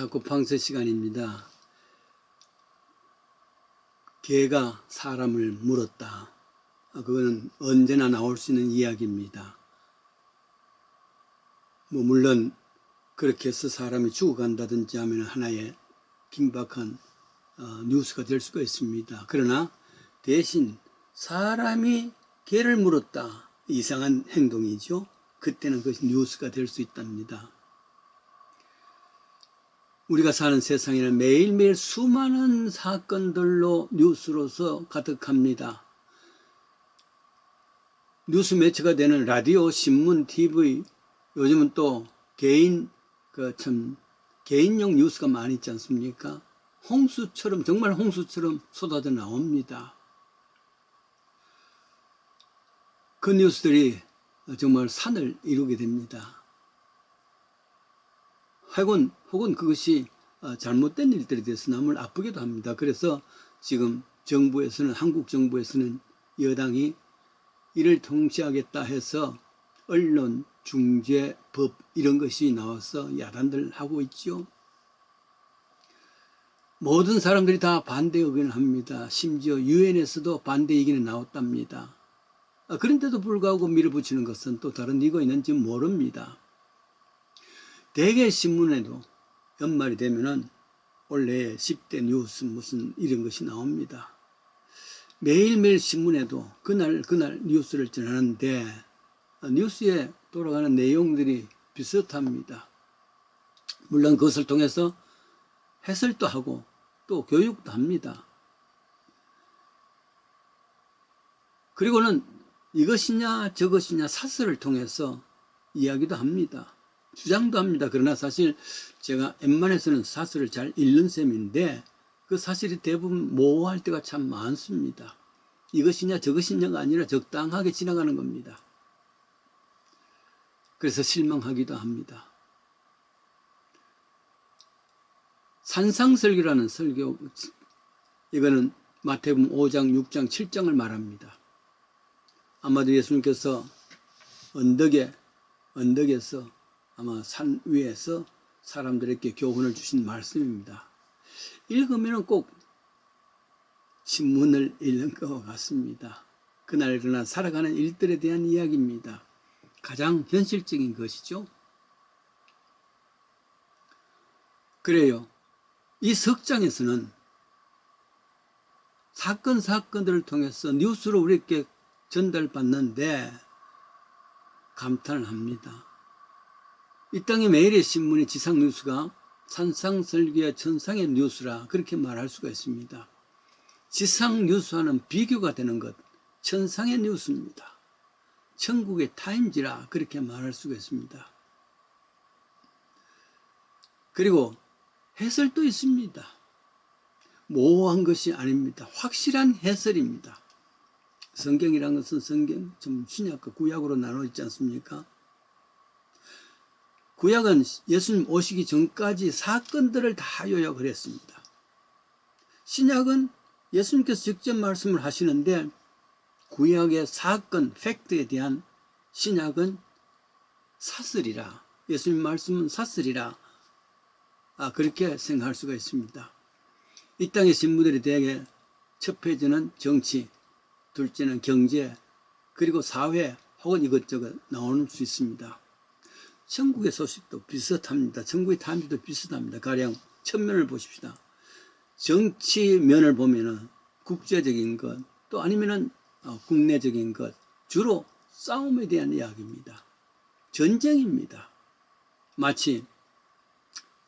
고팡세 시간입니다. 개가 사람을 물었다. 그거는 언제나 나올 수 있는 이야기입니다. 물론 그렇게 해서 사람이 죽어간다든지 하면 하나의 긴박한 뉴스가 될 수가 있습니다. 그러나 대신 사람이 개를 물었다. 이상한 행동이죠. 그때는 그것이 뉴스가 될 수 있답니다. 우리가 사는 세상에는 매일매일 수많은 사건들로 뉴스로서 가득합니다. 뉴스 매체가 되는 라디오, 신문, TV, 요즘은 또 개인용 뉴스가 많이 있지 않습니까? 홍수처럼, 정말 홍수처럼 쏟아져 나옵니다. 그 뉴스들이 정말 산을 이루게 됩니다. 혹은 그것이 잘못된 일들에 대해서 남을 아프기도 합니다. 그래서 지금 한국 정부에서는 여당이 이를 통제하겠다 해서 언론 중재법 이런 것이 나와서 야단들 하고 있죠. 모든 사람들이 다 반대 의견을 합니다. 심지어 유엔에서도 반대 의견이 나왔답니다. 그런데도 불구하고 밀어붙이는 것은 또 다른 이유가 있는지 모릅니다. 대개 신문에도 연말이 되면은 올해 10대 뉴스 무슨 이런 것이 나옵니다. 매일매일 신문에도 그날 뉴스를 전하는데 뉴스에 돌아가는 내용들이 비슷합니다. 물론 그것을 통해서 해설도 하고 또 교육도 합니다. 그리고는 이것이냐 저것이냐 사설을 통해서 이야기도 합니다. 주장도 합니다. 그러나 사실 제가 웬만해서는 사설을 잘 읽는 셈인데 그 사실이 대부분 모호할 때가 참 많습니다. 이것이냐 저것이냐가 아니라 적당하게 지나가는 겁니다. 그래서 실망하기도 합니다. 산상설교라는 설교, 이거는 마태복음 5장, 6장, 7장을 말합니다. 아마도 예수님께서 언덕에서 아마 산 위에서 사람들에게 교훈을 주신 말씀입니다. 읽으면 꼭 신문을 읽는 것과 같습니다. 그날 살아가는 일들에 대한 이야기입니다. 가장 현실적인 것이죠. 그래요. 이 석장에서는 사건들을 통해서 뉴스로 우리에게 전달받는데 감탄을 합니다. 이 땅의 매일의 신문의 지상 뉴스가 산상설교의 천상의 뉴스라 그렇게 말할 수가 있습니다. 지상 뉴스와는 비교가 되는 것, 천상의 뉴스입니다. 천국의 타임지라 그렇게 말할 수가 있습니다. 그리고 해설도 있습니다. 모호한 것이 아닙니다. 확실한 해설입니다. 성경이란 것은 좀 신약과 구약으로 나눠 있지 않습니까? 구약은 예수님 오시기 전까지 사건들을 다 요약을 했습니다. 신약은 예수님께서 직접 말씀을 하시는데 구약의 사건, 팩트에 대한 신약은 사설이라, 예수님 말씀은 사설이라 그렇게 생각할 수가 있습니다. 이 땅의 신문들이 대개 첫 페이지는 정치, 둘째는 경제, 그리고 사회 혹은 이것저것 나올 수 있습니다. 천국의 소식도 비슷합니다. 천국의 타임도 비슷합니다. 가령 첫면을 보십시다. 정치면을 보면은 국제적인 것, 또 아니면은 국내적인 것, 주로 싸움에 대한 이야기입니다. 전쟁입니다. 마치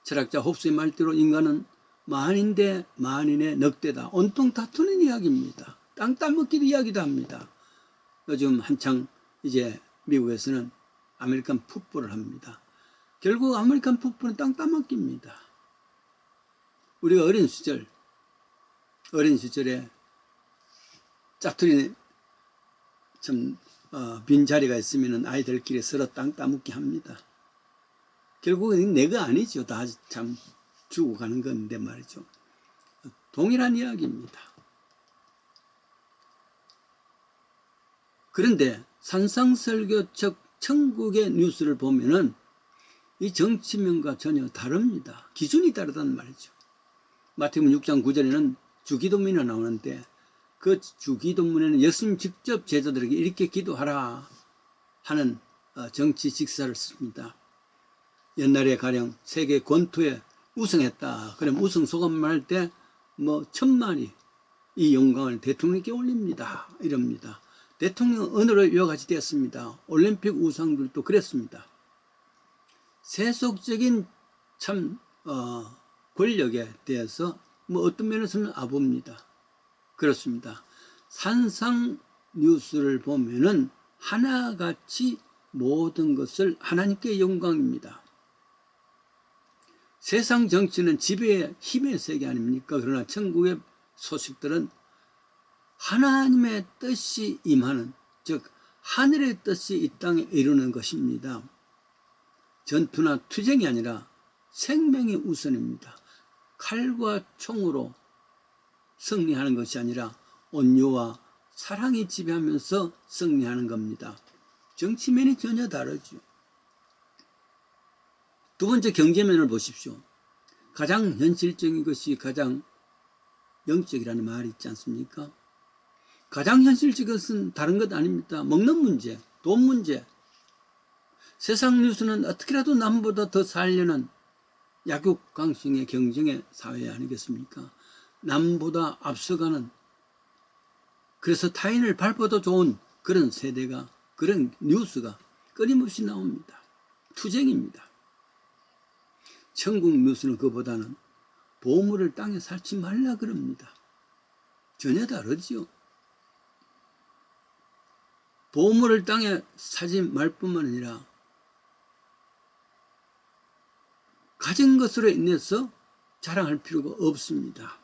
철학자 홉스의 말대로 인간은 만인 대 만인의 늑대다. 온통 다투는 이야기입니다. 땅 따먹기도 이야기도 합니다. 요즘 한창 이제 미국에서는 아메리칸 풋볼을 합니다. 결국 아메리칸 풋볼은 땅 따먹기입니다. 우리가 어린 시절에 짜투리 빈자리가 있으면 아이들끼리 서로 땅 따먹기 합니다. 결국은 내가 아니죠. 다 참 죽어가는 건데 말이죠. 동일한 이야기입니다. 그런데 산상설교적 천국의 뉴스를 보면은 이 정치면과 전혀 다릅니다. 기준이 다르다는 말이죠. 마태복음 6장 9절에는 주기도문이 나오는데 그 주기도문에는 예수님 직접 제자들에게 이렇게 기도하라 하는 정치 직사를 씁니다. 옛날에 가령 세계 권투에 우승했다. 그럼 우승 소감을 할 때 뭐 1000만이 이 영광을 대통령께 올립니다. 이럽니다. 대통령 언어로 이와 같이 되었습니다. 올림픽 우상들도 그랬습니다. 세속적인 참 권력에 대해서 뭐 어떤 면에서는 아부입니다. 그렇습니다. 산상 뉴스를 보면은 하나같이 모든 것을 하나님께 영광입니다. 세상 정치는 지배의 힘의 세계 아닙니까? 그러나 천국의 소식들은 하나님의 뜻이 임하는, 즉 하늘의 뜻이 이 땅에 이루는 것입니다. 전투나 투쟁이 아니라 생명이 우선입니다. 칼과 총으로 승리하는 것이 아니라 온유와 사랑이 지배하면서 승리하는 겁니다. 정치면이 전혀 다르죠. 두 번째, 경제면을 보십시오. 가장 현실적인 것이 가장 영적이라는 말이 있지 않습니까? 가장 현실적인 것은 다른 것 아닙니다. 먹는 문제, 돈 문제. 세상 뉴스는 어떻게라도 남보다 더 살려는 약육강식의 경쟁의 사회 아니겠습니까? 남보다 앞서가는, 그래서 타인을 밟아도 좋은 그런 세대가, 그런 뉴스가 끊임없이 나옵니다. 투쟁입니다. 천국 뉴스는 그보다는 보물을 땅에 살지 말라 그럽니다. 전혀 다르지요. 보물을 땅에 사지 말 뿐만 아니라 가진 것으로 인해서 자랑할 필요가 없습니다.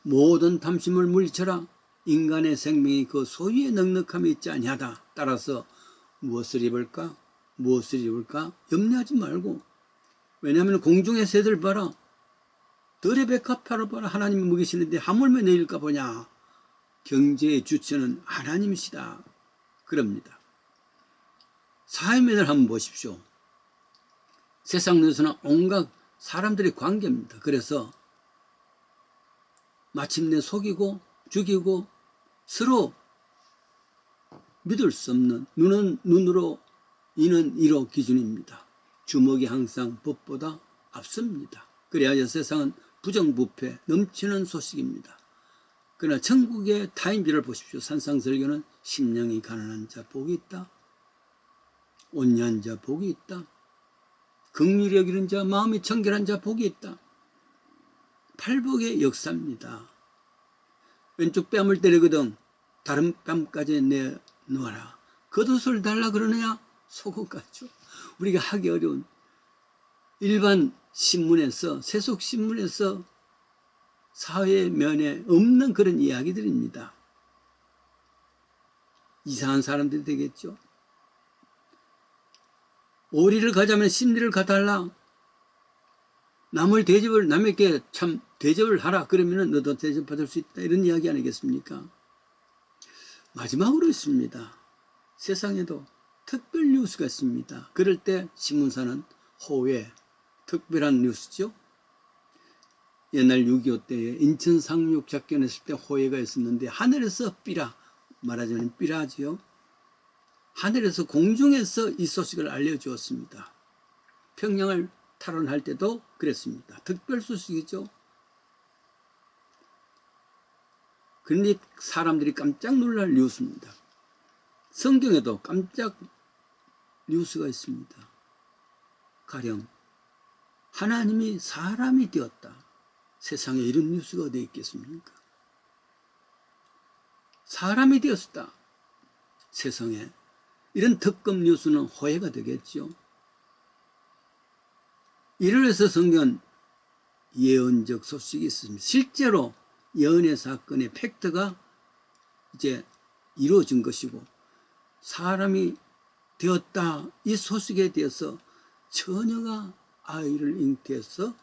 모든 탐심을 물리쳐라. 인간의 생명이 그 소유의 넉넉함에 있지 아니하다. 따라서 무엇을 입을까? 무엇을 입을까? 염려하지 말고. 왜냐하면 공중의 새들 봐라. 들의 백합화를 봐라. 하나님이 먹이시는데 하물며 내일까 보냐. 경제의 주체는 하나님이시다. 그럽니다. 사회면을 한번 보십시오. 세상 뉴스는 온갖 사람들의 관계입니다. 그래서 마침내 속이고 죽이고 서로 믿을 수 없는, 눈은 눈으로 이는 이로 기준입니다. 주먹이 항상 법보다 앞섭니다. 그래야 세상은 부정부패 넘치는 소식입니다. 그러나 천국의 타임지를 보십시오. 산상설교는 심령이 가난한 자 복이 있다. 온유한 자 복이 있다. 긍휼히 여기는 자, 마음이 청결한 자 복이 있다. 팔복의 역사입니다. 왼쪽 뺨을 때리거든 다른 뺨까지 내놓아라. 겉옷을 달라 그러느냐? 속옷 같죠. 우리가 하기 어려운 일반 신문에서, 세속 신문에서 사회 면에 없는 그런 이야기들입니다. 이상한 사람들이 되겠죠. 오리를 가자면 심리를 가달라. 남에게 참 대접을 하라. 그러면 너도 대접받을 수 있다. 이런 이야기 아니겠습니까? 마지막으로 있습니다. 세상에도 특별 뉴스가 있습니다. 그럴 때 신문사는 호외, 특별한 뉴스죠. 옛날 6.25 때에 인천 상륙 작전했을 때 호외가 있었는데 하늘에서 삐라, 말하자면 삐라지요. 하늘에서 공중에서 이 소식을 알려주었습니다. 평양을 탈환할 때도 그랬습니다. 특별 소식이죠. 그런데 사람들이 깜짝 놀랄 뉴스입니다. 성경에도 깜짝 뉴스가 있습니다. 가령 하나님이 사람이 되었다. 세상에 이런 뉴스가 어디 있겠습니까? 사람이 되었다. 세상에 이런 특급 뉴스는 호해가 되겠죠. 이를 위해서 성경은 예언적 소식이 있습니다. 실제로 예언의 사건의 팩트가 이제 이루어진 것이고 사람이 되었다. 이 소식에 대해서 처녀가 아이를 잉태해서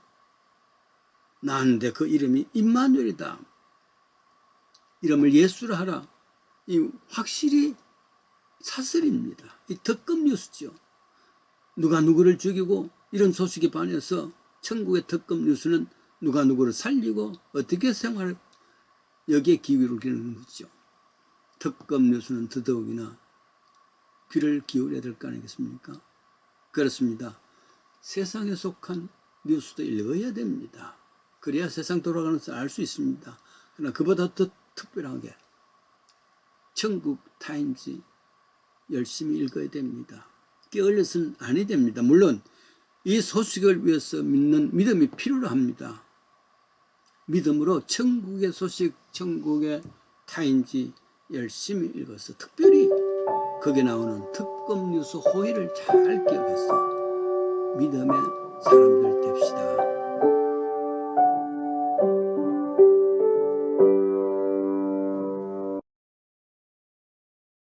낳았는데 그 이름이 임마누엘이다. 이름을 예수라 하라. 이 확실히 사설입니다. 이 특급 뉴스죠. 누가 누구를 죽이고 이런 소식에 반해서 천국의 특급 뉴스는 누가 누구를 살리고 어떻게 생활 여기에 기회를 기르는 거죠. 특급 뉴스는 더더욱이나 귀를 기울여야 될 거 아니겠습니까? 그렇습니다. 세상에 속한 뉴스도 읽어야 됩니다. 그래야 세상 돌아가는 것을 알 수 있습니다. 그러나 그보다 더 특별하게 천국 타임즈 열심히 읽어야 됩니다. 게을려서는 아니 됩니다. 물론 이 소식을 위해서 믿는 믿음이 필요로 합니다. 믿음으로 천국의 소식, 천국의 타임즈 열심히 읽어서 특별히 거기에 나오는 특급 뉴스 호의를 잘 기억해서 믿음의 사람들 됩시다.